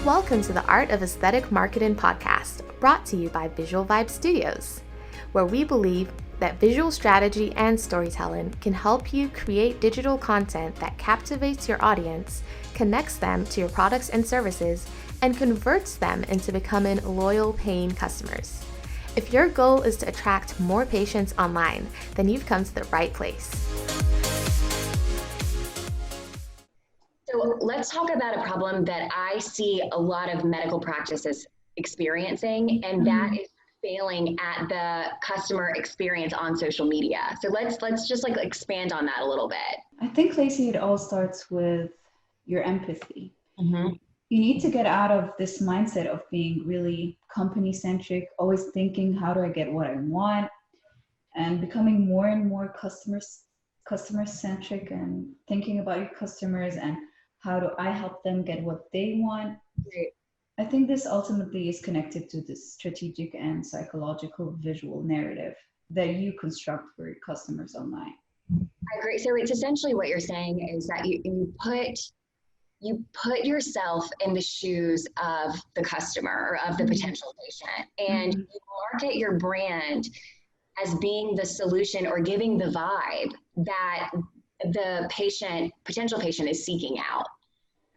Welcome to the Art of Aesthetic Marketing podcast, brought to you by Vybz Studios, where we believe that visual strategy and storytelling can help you create digital content that captivates your audience, connects them to your products and services, and converts them into becoming loyal paying customers. If your goal is to attract more patients online, then you've come to the right place. So let's talk about a problem that I see a lot of medical practices experiencing, and that is failing at the customer experience on social media. So let's just expand on that a little bit. I think, Lacey, it all starts with your empathy. Mm-hmm. You need to get out of this mindset of being really company-centric, always thinking, how do I get what I want? And becoming more and more customer-centric and thinking about your customers and how do I help them get what they want? Right. I think this ultimately is connected to this strategic and psychological visual narrative that you construct for your customers online. I agree. So it's essentially what you're saying is that you put yourself in the shoes of the customer or of the potential patient, and you market your brand as being the solution or giving the vibe that the potential patient is seeking out.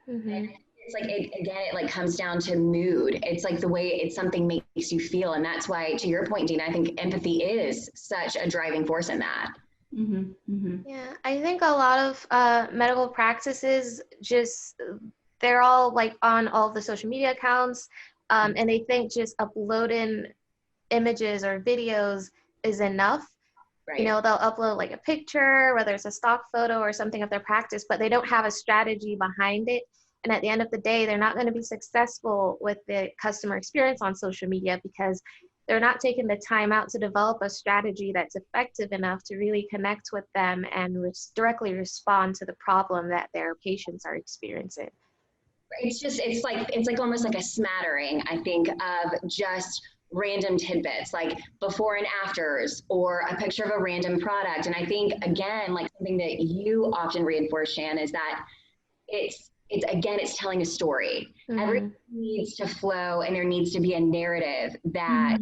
And it's like, it comes down to mood. It's like the way something makes you feel. And that's why, to your point, Dina, I think empathy is such a driving force in that. Yeah, I think a lot of medical practices they're all on all the social media accounts, and they think just uploading images or videos is enough. Right. You know, they'll upload a picture, whether it's a stock photo or something of their practice, but they don't have a strategy behind it. And at the end of the day, they're not going to be successful with the customer experience on social media because they're not taking the time out to develop a strategy that's effective enough to really connect with them and directly respond to the problem that their patients are experiencing. It's like almost like a smattering, I think, of just random tidbits, like before and afters, or a picture of a random product. And I think, again, something that you often reinforce, Shan, is that it's telling a story. Everything needs to flow, and there needs to be a narrative that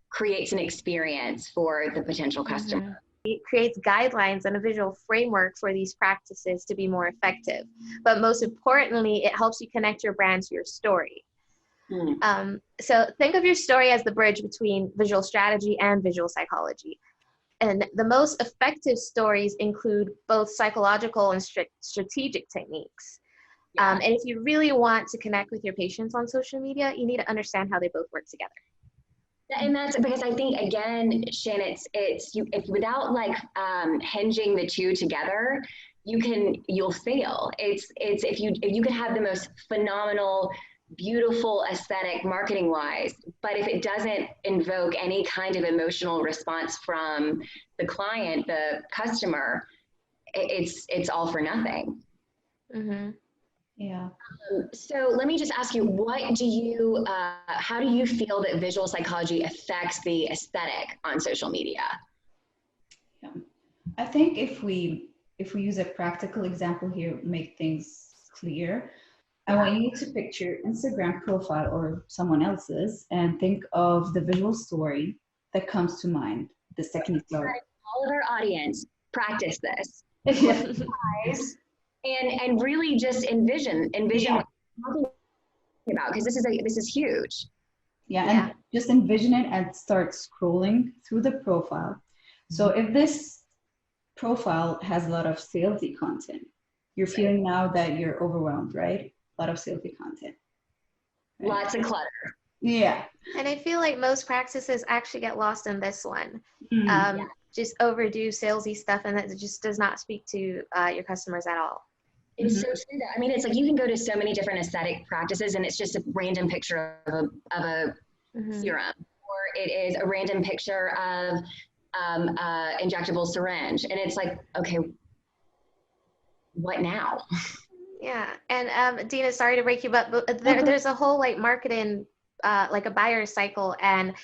creates an experience for the potential customer. It creates guidelines and a visual framework for these practices to be more effective. But most importantly, it helps you connect your brand to your story. So think of your story as the bridge between visual strategy and visual psychology. And the most effective stories include both psychological and strategic techniques. Yeah. And if you really want to connect with your patients on social media, you need to understand how they both work together. And that's because I think, again, Shan, if without hinging the two together, you'll fail. It's if you could have the most phenomenal, beautiful aesthetic marketing wise, but if it doesn't invoke any kind of emotional response from the client, the customer, it's all for nothing. Yeah. So let me just ask you, how do you feel that visual psychology affects the aesthetic on social media? Yeah. I think if we use a practical example here, make things clear, I want you to picture Instagram profile or someone else's and think of the visual story that comes to mind the second you start. All of our audience, practice this. And really just envision what you're talking about, because this is huge. Yeah, and just envision it and start scrolling through the profile. So if this profile has a lot of salesy content, you're feeling now that you're overwhelmed, right? A lot of salesy content. Right? Lots of clutter. Yeah. And I feel like most practices actually get lost in this one. Just overdo salesy stuff, and that just does not speak to your customers at all. It's so true though. I mean, it's like you can go to so many different aesthetic practices and it's just a random picture of a serum, or it is a random picture of injectable syringe. And it's like, okay, what now? Yeah. And Dina, sorry to break you up, but there's a whole marketing, a buyer cycle, and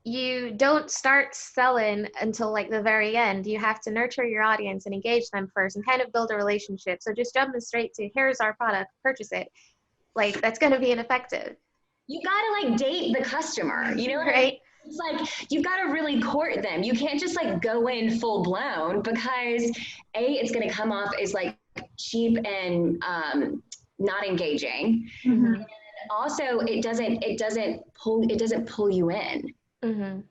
you don't start selling until the very end. You have to nurture your audience and engage them first and kind of build a relationship. So just jumping straight to here's our product, purchase it. like that's going to be ineffective. You gotta like date the customer, you know what I mean? Right. It's like you've got to really court them. You can't just like go in full blown because it's going to come off as like cheap and not engaging. Mm-hmm. And also, it doesn't pull you in. Mm-hmm.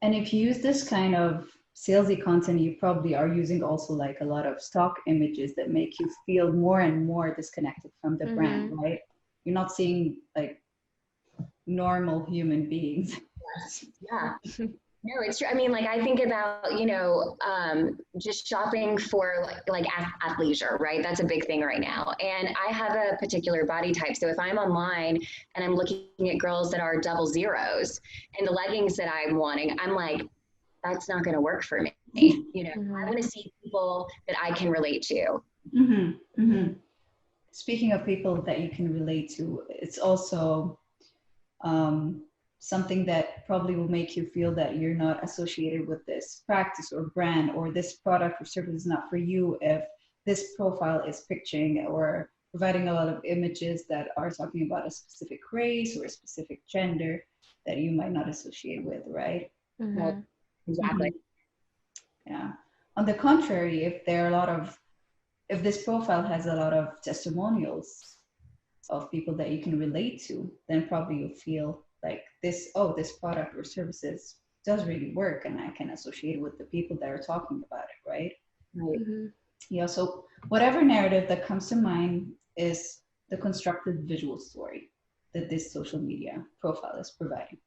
And if you use this kind of salesy content, you probably are using also like a lot of stock images that make you feel more and more disconnected from the brand, right? You're not seeing like normal human beings. Yeah. No, it's true. I mean, like I think about, just shopping for like athleisure, right? That's a big thing right now. And I have a particular body type. So if I'm online and I'm looking at girls that are double zeros and the leggings that I'm wanting, I'm like, that's not going to work for me. I want to see people that I can relate to. Mm-hmm. Mm-hmm. Speaking of people that you can relate to, it's also something that probably will make you feel that you're not associated with this practice or brand, or this product or service is not for you if this profile is pitching or providing a lot of images that are talking about a specific race or a specific gender that you might not associate with, right? Mm-hmm. Exactly. Mm-hmm. Yeah. On the contrary, if this profile has a lot of testimonials of people that you can relate to, then probably you'll feel like this product or services does really work and I can associate with the people that are talking about it, right? Right. Mm-hmm. Yeah, so whatever narrative that comes to mind is the constructed visual story that this social media profile is providing.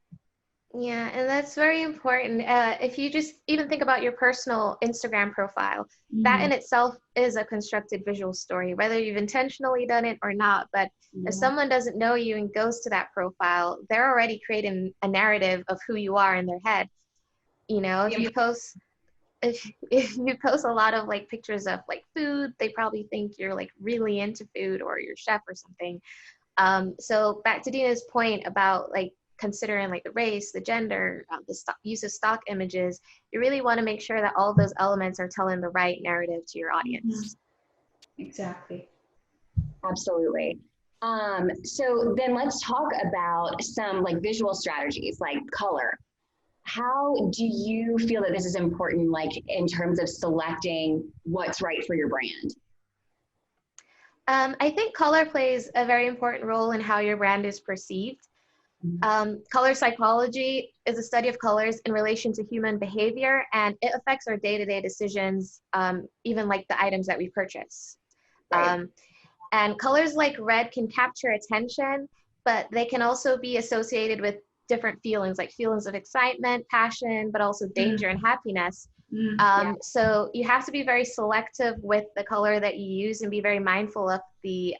Yeah, and that's very important. If you just even think about your personal Instagram profile, that in itself is a constructed visual story, whether you've intentionally done it or not. But if someone doesn't know you and goes to that profile, they're already creating a narrative of who you are in their head. If you post a lot of like pictures of like food, they probably think you're like really into food or you're a chef or something. So back to Dina's point about like considering like the race, the gender, use of stock images, you really want to make sure that all of those elements are telling the right narrative to your audience. Exactly. Absolutely. So then let's talk about some like visual strategies like color. How do you feel that this is important, like in terms of selecting what's right for your brand? I think color plays a very important role in how your brand is perceived. Color psychology is a study of colors in relation to human behavior, and it affects our day-to-day decisions, even like the items that we purchase. Right. And colors like red can capture attention, but they can also be associated with different feelings, like feelings of excitement, passion, but also danger and happiness. So you have to be very selective with the color that you use and be very mindful of the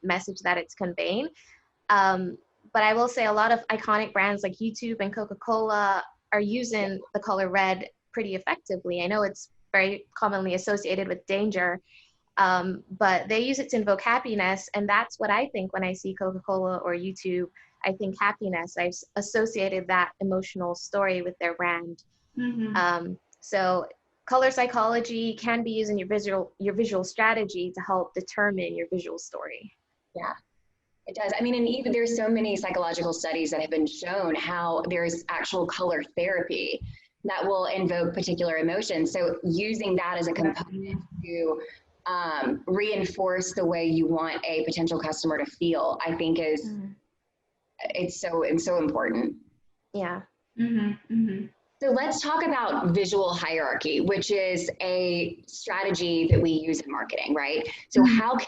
message that it's conveying. But I will say a lot of iconic brands like YouTube and Coca-Cola are using the color red pretty effectively. I know it's very commonly associated with danger, but they use it to invoke happiness. And that's what I think when I see Coca-Cola or YouTube. I think happiness. I've associated that emotional story with their brand. So color psychology can be used in your visual strategy to help determine your visual story. Yeah. It does. I mean, and even there's so many psychological studies that have been shown how there's actual color therapy that will invoke particular emotions. So using that as a component to reinforce the way you want a potential customer to feel, I think it's so important. Yeah. So let's talk about visual hierarchy, which is a strategy that we use in marketing, right? So how can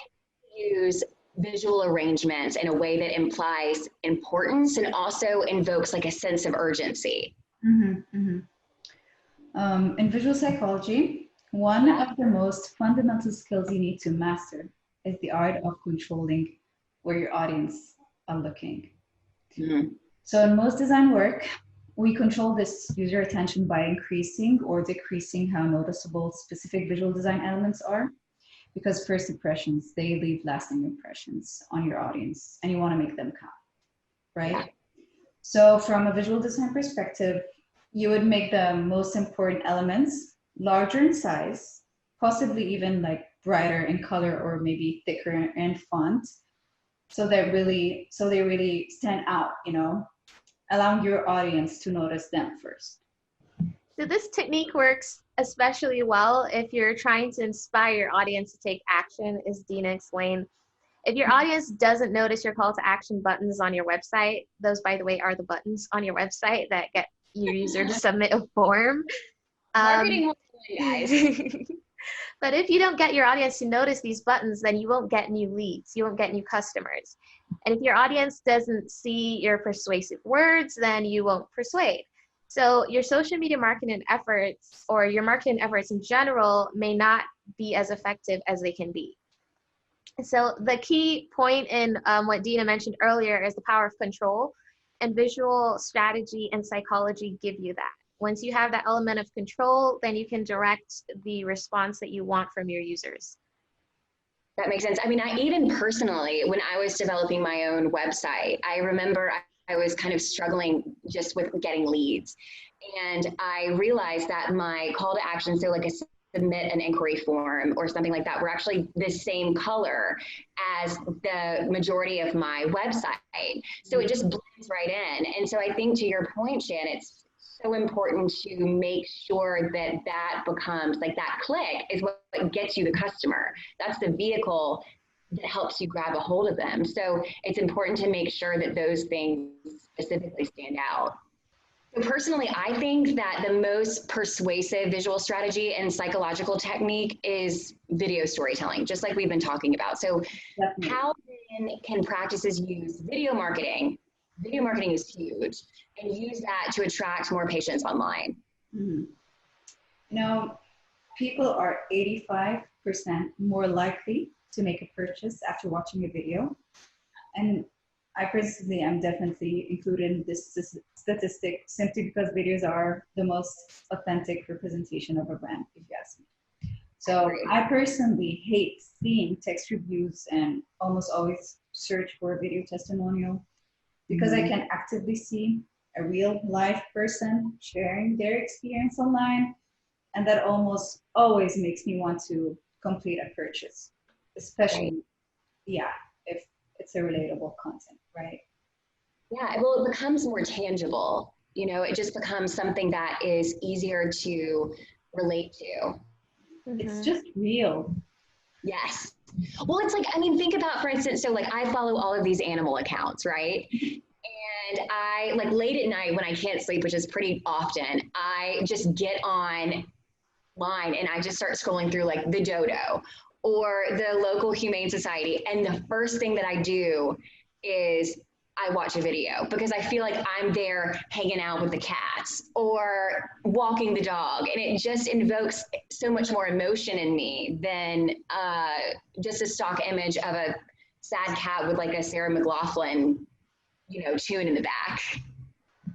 you use visual arrangements in a way that implies importance and also invokes like a sense of urgency? In visual psychology, one of the most fundamental skills you need to master is the art of controlling where your audience are looking. So in most design work, we control this user attention by increasing or decreasing how noticeable specific visual design elements are. Because first impressions, they leave lasting impressions on your audience and you want to make them count, right? Yeah. So from a visual design perspective, you would make the most important elements larger in size, possibly even like brighter in color or maybe thicker in font, so they really stand out, you know, allowing your audience to notice them first. So this technique works especially well if you're trying to inspire your audience to take action, as Dina explained. If your audience doesn't notice your call to action buttons on your website, those, by the way, are the buttons on your website that get your user to submit a form. Marketing 101, guys. But if you don't get your audience to notice these buttons, then you won't get new leads. You won't get new customers. And if your audience doesn't see your persuasive words, then you won't persuade. So your social media marketing efforts, or your marketing efforts in general, may not be as effective as they can be. So the key point in what Dina mentioned earlier is the power of control, and visual strategy and psychology give you that. Once you have that element of control, then you can direct the response that you want from your users. That makes sense. I mean, I even personally, when I was developing my own website, I remember I was kind of struggling just with getting leads. And I realized that my call to action, so like a submit an inquiry form or something like that, were actually the same color as the majority of my website. So it just blends right in. And so I think, to your point, Shan, it's so important to make sure that that becomes, like, that click is what gets you the customer. That's the vehicle that helps you grab a hold of them. So it's important to make sure that those things specifically stand out. So personally, I think that the most persuasive visual strategy and psychological technique is video storytelling, just like we've been talking about. So definitely. How then can practices use video marketing? Video marketing is huge, and use that to attract more patients online. Mm-hmm. You know, people are 85% more likely to make a purchase after watching a video. And I personally am definitely included in this statistic, simply because videos are the most authentic representation of a brand, if you ask me. So I personally hate seeing text reviews and almost always search for a video testimonial, because I can actively see a real live person sharing their experience online. And that almost always makes me want to complete a purchase, especially, if it's a relatable content, right? Yeah, well, it becomes more tangible. You know, it just becomes something that is easier to relate to. It's just real. Yes. Well, it's like, I mean, think about, for instance, so like I follow all of these animal accounts, right? And I, like, late at night when I can't sleep, which is pretty often, I just get online and I just start scrolling through like the dodo or the local humane society. And the first thing that I do is I watch a video, because I feel like I'm there hanging out with the cats or walking the dog. And it just invokes so much more emotion in me than just a stock image of a sad cat with like a Sarah McLachlan, you know, tune in the back.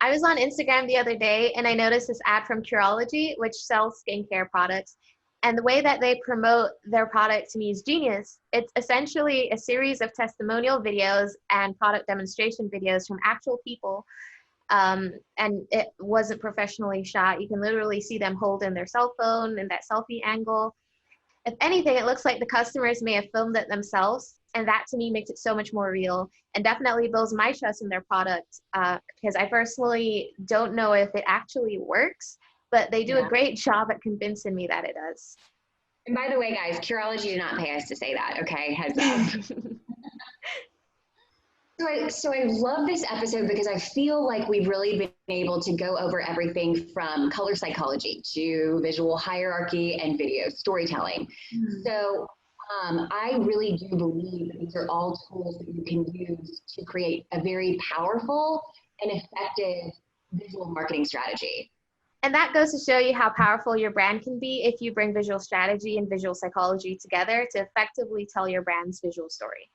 I was on Instagram the other day and I noticed this ad from Curology, which sells skincare products. And the way that they promote their product to me is genius. It's essentially a series of testimonial videos and product demonstration videos from actual people. And it wasn't professionally shot. You can literally see them holding their cell phone in that selfie angle. If anything, it looks like the customers may have filmed it themselves. And that, to me, makes it so much more real, and definitely builds my trust in their product, because I personally don't know if it actually works, but they do a great job at convincing me that it does. And by the way, guys, Curology did not pay us to say that, okay? Heads up. So I love this episode because I feel like we've really been able to go over everything from color psychology to visual hierarchy and video storytelling. So I really do believe that these are all tools that you can use to create a very powerful and effective visual marketing strategy. And that goes to show you how powerful your brand can be if you bring visual strategy and visual psychology together to effectively tell your brand's visual story.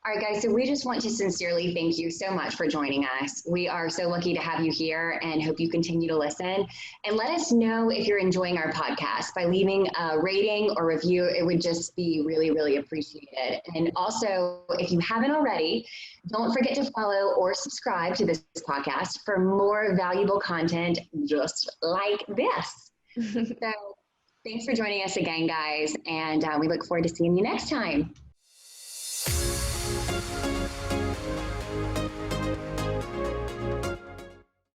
All right, guys, so we just want to sincerely thank you so much for joining us. We are so lucky to have you here and hope you continue to listen. And let us know if you're enjoying our podcast by leaving a rating or review. It would just be really, really appreciated. And also, if you haven't already, don't forget to follow or subscribe to this podcast for more valuable content just like this. So thanks for joining us again, guys. And we look forward to seeing you next time.